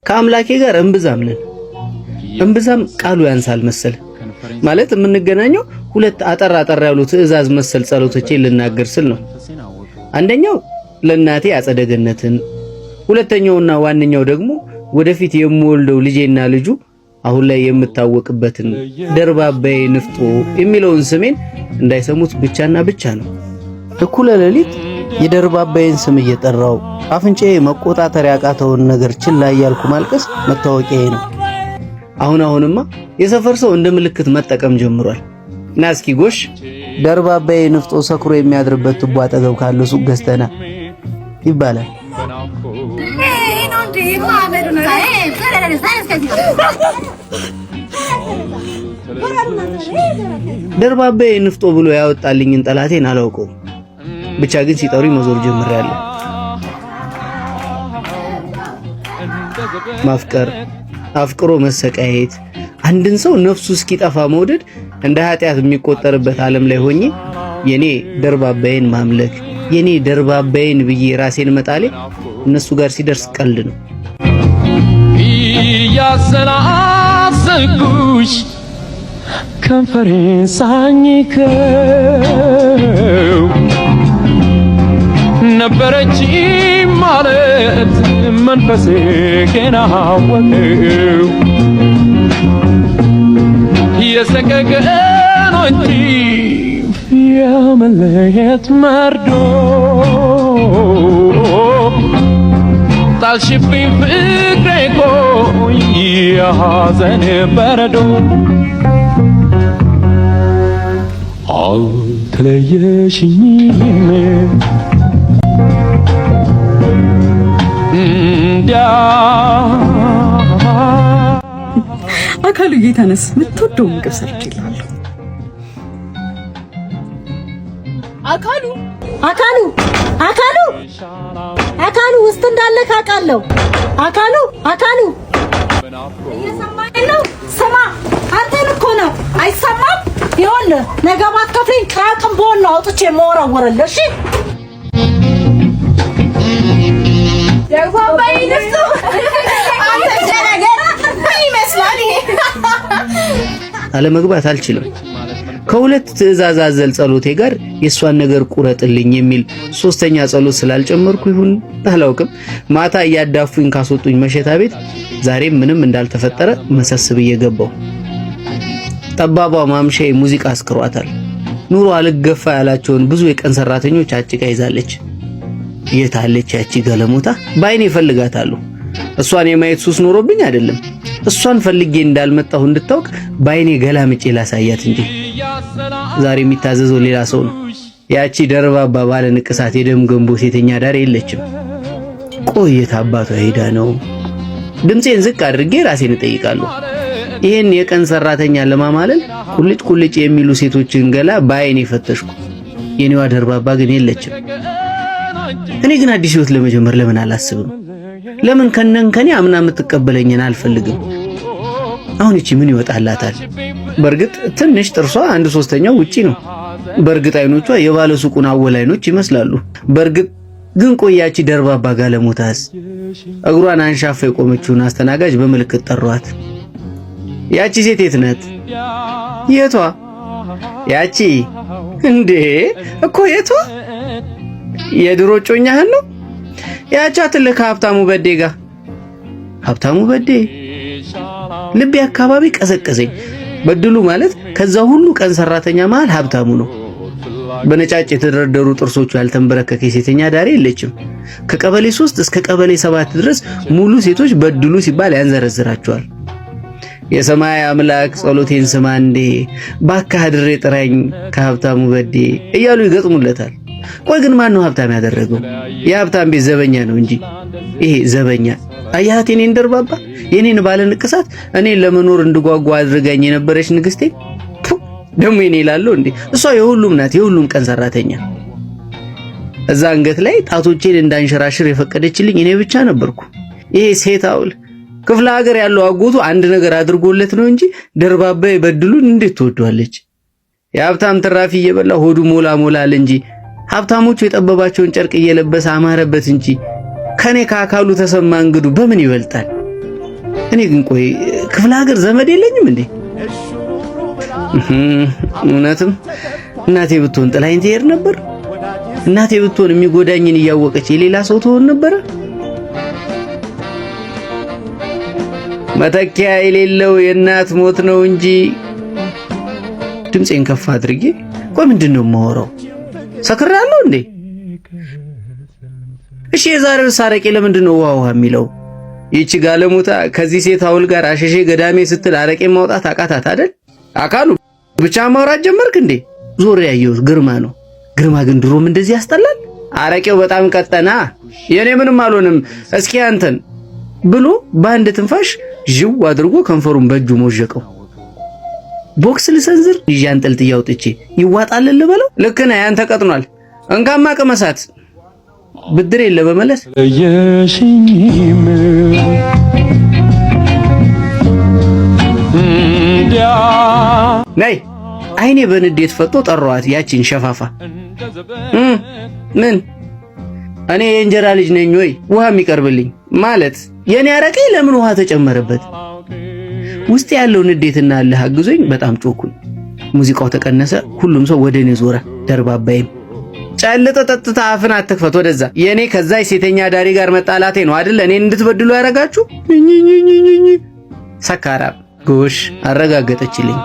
ከአምላኬ ጋር እምብዛም ቃሉ ያንሳል መሰል ማለት የምንገናኘው ሁለት አጠር ያሉ ትዕዛዝ መሰል ጸሎቶቼን ልናገር ስል ነው። አንደኛው ለእናቴ አጸደ ገነትን፣ ሁለተኛውና ዋነኛው ደግሞ ወደፊት የምወልደው ልጄና ልጁ አሁን ላይ የምታወቅበትን ደርባባዬ ንፍጦ የሚለውን ስሜን እንዳይሰሙት ብቻና ብቻ ነው። እኩለ ሌሊት የደርባባዬን ስም እየጠራው አፍንጫዬ መቆጣጠር ያቃተውን ነገር ችላ እያልኩ ማልቀስ መታወቂያዬ ነው። አሁንማ የሰፈር ሰው እንደ ምልክት መጠቀም ጀምሯል። እና እስኪ ጎሽ ደርባባዬ ንፍጦ ሰክሮ የሚያድርበት ቱቦ አጠገብ ካለ ሱቅ ገዝተና ይባላል። ደርባባዬ ንፍጦ ብሎ ያወጣልኝን ጠላቴን አላውቀውም። ብቻ ግን ሲጠሩኝ መዞር ጀምሬያለሁ። ማፍቀር፣ አፍቅሮ መሰቃየት፣ አንድን ሰው ነፍሱ እስኪጠፋ መውደድ እንደ ኃጢአት የሚቆጠርበት ዓለም ላይ ሆኜ የኔ ደርባባዬን ማምለክ የኔ ደርባባዬን ብዬ ራሴን መጣሌ እነሱ ጋር ሲደርስ ቀልድ ነው። ያሰላሰልኩሽ ከንፈሬን ሳኝከው ነበረች ማለት መንፈሴ ገና አወቀው የሰቀቀኖች የመለየት መርዶ ጣልሽብኝ ፍቅሬ ቆይ የሐዘን በረዶ አልተለየሽኝም አካሉ ጌታነስ የምትወደው ምግብ ሰርቼልሃለሁ። አካሉ ውስጥ እንዳለ ካቃለው አካሉ እየሰማኝ ነው። ስማ አንተን እኮ ነው አይሰማም። ይኸውልህ ነገ ባትከፍለኝ ቅራቅም በሆነ አውጥቼ የምወረውርልህ እሺ። ደርባባዬ ንፍጦ አንተ ጀነገራ ምን ይመስላል ይሄ? አለመግባት አልችልም። ከሁለት ትዕዛዝ አዘል ጸሎቴ ጋር የሷን ነገር ቁረጥልኝ የሚል ሶስተኛ ጸሎት ስላልጨመርኩ ይሁን አላውቅም፣ ማታ እያዳፉኝ ካስወጡኝ መሸታ ቤት ዛሬም ምንም እንዳልተፈጠረ መሰስብ እየገባው። ጠባቧ ማምሻዬ ሙዚቃ አስክሯታል። ኑሮ አልገፋ ያላቸውን ብዙ የቀን ሰራተኞች አጭቃ ይዛለች። የታለች ያቺ ገለሞታ? ባይኔ እፈልጋታለሁ። እሷን የማየት ሱስ ኖሮብኝ አይደለም፣ እሷን ፈልጌ እንዳልመጣሁ እንድታውቅ ባይኔ ገላምጬ ላሳያት እንጂ። ዛሬ የሚታዘዘው ሌላ ሰው ነው። ያቺ ደርባባ ባለ ንቅሳት የደም ገንቦ ሴተኛ ዳር የለችም። ቆየት አባቷ ሄዳ ነው። ድምጼን ዝቅ አድርጌ ራሴን እጠይቃለሁ። ይሄን የቀን ሰራተኛ ለማማለል ቁልጭ የሚሉ ሴቶችን ገላ ባይኔ ፈተሽኩ። የኔዋ ደርባባ ግን የለችም። እኔ ግን አዲስ ህይወት ለመጀመር ለምን አላስብም? ለምን ከኔ አምና የምትቀበለኝን አልፈልግም? አሁን እቺ ምን ይወጣላታል? በርግጥ ትንሽ ጥርሷ 1/3ኛው ውጪ ነው። በርግጥ አይኖቿ የባለ ሱቁን አወል አይኖች ይመስላሉ። በርግጥ ግን ቆያቺ ደርባባ ጋለሞታስ እግሯን አንሻፋ የቆመችውን አስተናጋጅ በምልክት ጠሯት። ያቺ ሴት የት ናት? የቷ? ያቺ እንዴ እኮ የቷ? የድሮ ጮኛህን ነው? ያቻ ትልቅ ሀብታሙ በዴ ጋር። ሀብታሙ በዴ ልቤ አካባቢ ቀዘቀዘኝ። በድሉ ማለት ከዛ ሁሉ ቀን ሰራተኛ መሃል ሀብታሙ ነው። በነጫጭ የተደረደሩ ጥርሶቹ ያልተንበረከከ ሴተኛ ዳሪ የለችም። ከቀበሌ 3 እስከ ቀበሌ 7 ድረስ ሙሉ ሴቶች በድሉ ሲባል ያንዘረዝራቸዋል። የሰማይ አምላክ ጸሎቴን ስማ እንዴ ባካህ ድሬ ጥራኝ ከሀብታሙ በዴ እያሉ ይገጥሙለታል። ቆይ ግን ማን ነው ሀብታም ያደረገው? የሀብታም ቤት ዘበኛ ነው እንጂ ይሄ ዘበኛ አያት የኔን ደርባባ የኔን ባለ ንቅሳት እኔን ለመኖር እንድጓጓ አድርጋኝ የነበረች ንግስቴ ደሞ የኔ ይላለው እንዴ? እሷ የሁሉም ናት፣ የሁሉም ቀን ሰራተኛ። እዛ አንገት ላይ ጣቶቼን እንዳንሸራሽር የፈቀደችልኝ እኔ ብቻ ነበርኩ። ይሄ ሴት አውል ክፍለ ሀገር ያለው አጎቱ አንድ ነገር አድርጎለት ነው እንጂ ደርባባ ይበድሉን እንዴት ትወዷለች? የሀብታም ትራፊ እየበላ ሆዱ ሞላል እንጂ ሀብታሞቹ የጠበባቸውን ጨርቅ እየለበሰ አማረበት እንጂ ከኔ ከአካሉ ተሰማ እንግዱ በምን ይበልጣል? እኔ ግን ቆይ ክፍለ ሀገር ዘመድ የለኝም እንዴ? እውነትም እናቴ ብትሆን ጥላይን ትሄድ ነበር? እናቴ ብትሆን የሚጎዳኝን እያወቀች የሌላ ሰው ትሆን ነበር? መተኪያ የሌለው የእናት ሞት ነው እንጂ። ድምጼን ከፍ አድርጌ ቆይ ምንድነው የማወራው? ሰክራለሁ እንዴ? እሺ የዛሬው ሳረቄ ለምንድነው ውሃ የሚለው? ይቺ ጋለሞታ ከዚህ ሴት አውል ጋር አሸሼ ገዳሜ ስትል አረቄ ማውጣት አቃታት አይደል? አካሉ ብቻ ማውራት ጀመርክ እንዴ? ዞር ያየሁት ግርማ ነው። ግርማ ግን ድሮም እንደዚህ ያስጠላል። አረቄው በጣም ቀጠና። የኔ ምንም አልሆንም። እስኪ አንተን ብሎ በአንድ ትንፋሽ ጅው አድርጎ ከንፈሩን በእጁ ሞዠቀው። ቦክስ ልሰንዝር ይዣንጠልጥዬ አውጥቼ ይዋጣል ልበለው? ልክ ነህ፣ ያንተ ቀጥኗል። እንካማ ቅመሳት ብድር የለ በመለስ ነይ። አይኔ በንዴት ፈጦ ጠራዋት ያቺን ሸፋፋ። ምን እኔ የእንጀራ ልጅ ነኝ ወይ ውሃ የሚቀርብልኝ? ማለት የኔ አረቄ ለምን ውሃ ተጨመረበት? ውስጥ ያለው ንዴትና አለህ አግዞኝ በጣም ጮኩኝ። ሙዚቃው ተቀነሰ። ሁሉም ሰው ወደ እኔ ዞረ። ደርባባይም ጨልጠ ጠጥታ አፍን አትክፈት ወደዛ። የኔ ከዛ ሴተኛ ዳሪ ጋር መጣላቴ ነው አይደል እኔን እንድትበድሉ ያረጋችሁ? ሰካራም ጎሽ አረጋገጠችልኝ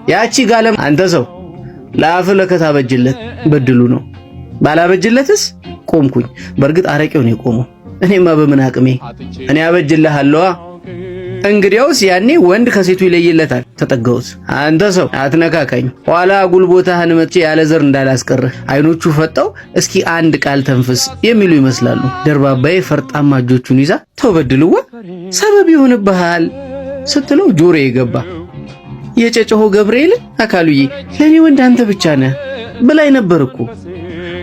ያቺ ጋለም። አንተ ሰው ለአፍ ለከታ በጅለት በድሉ ነው። ባላበጅለትስ ቆምኩኝ። በእርግጥ አረቄው ነው የቆመው። እኔማ በምን አቅሜ እኔ አበጅልሃለዋ። እንግዲያውስ ያኔ ወንድ ከሴቱ ይለይለታል። ተጠጋሁት። አንተ ሰው አትነካካኝ፣ ኋላ ጉልቦታህን መጥቼ ያለ ዘር እንዳላስቀርህ። አይኖቹ ፈጣው እስኪ አንድ ቃል ተንፍስ የሚሉ ይመስላሉ። ደርባባዬ ፈርጣማ እጆቹን ይዛ ተበድልዋ ሰበብ ይሆንብሃል ስትለው ጆሮዬ ገባ። የጨጨሆ ገብርኤል አካሉዬ ለኔ ወንድ አንተ ብቻ ነህ ብላይ ነበርኩ።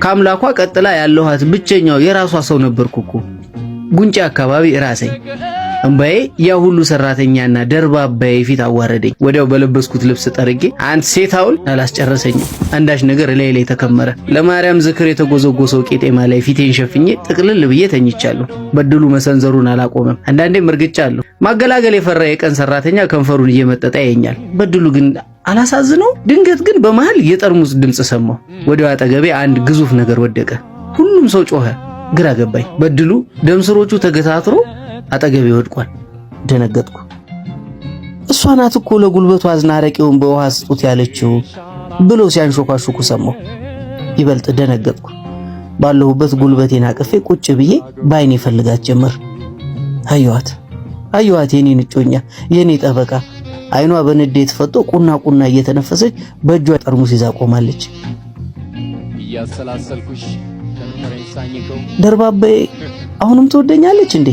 ከአምላኳ ቀጥላ ያለኋት ብቸኛው የራሷ ሰው ነበርኩ። ጉንጫ አካባቢ ራሰኝ። እንባዬ ያ ሁሉ ሰራተኛና ደርባባዬ ፊት አዋረደኝ። ወዲያው በለበስኩት ልብስ ጠርጌ አንተ ሴት አውል አላስጨረሰኝም። አንዳች ነገር ላይ ተከመረ። ለማርያም ዝክር የተጎዘጎሰው ቄጤማ ላይ ፊቴን ሸፍኜ ጥቅልል ብዬ ተኝቻለሁ። በድሉ መሰንዘሩን አላቆመም። አንዳንዴም እርግጫለሁ። ማገላገል የፈራ የቀን ሰራተኛ ከንፈሩን እየመጠጠ ያየኛል። በድሉ ግን አላሳዝነው። ድንገት ግን በመሃል የጠርሙስ ድምጽ ሰማሁ። ወዲያው አጠገቤ አንድ ግዙፍ ነገር ወደቀ። ሁሉም ሰው ጮኸ። ግራ ገባኝ። በድሉ ደምስሮቹ ተገታትሮ አጠገቤ ወድቋል። ደነገጥኩ። እሷ ናት እኮ ለጉልበቱ አዝና አረቄውን በውሃ ስጡት ያለችው ብሎ ሲያንሾካሾኩ ሰማሁ። ይበልጥ ደነገጥኩ። ባለሁበት ጉልበቴን አቅፌ ቁጭ ብዬ ባይኔ ፈልጋት ጀመር። አየኋት የኔን እጮኛ፣ የኔ ጠበቃ። አይኗ በንዴት ፈጦ ቁና እየተነፈሰች በእጇ ጠርሙስ ይዛ ቆማለች። ደርባባዬ አሁንም ትወደኛለች እንዴ?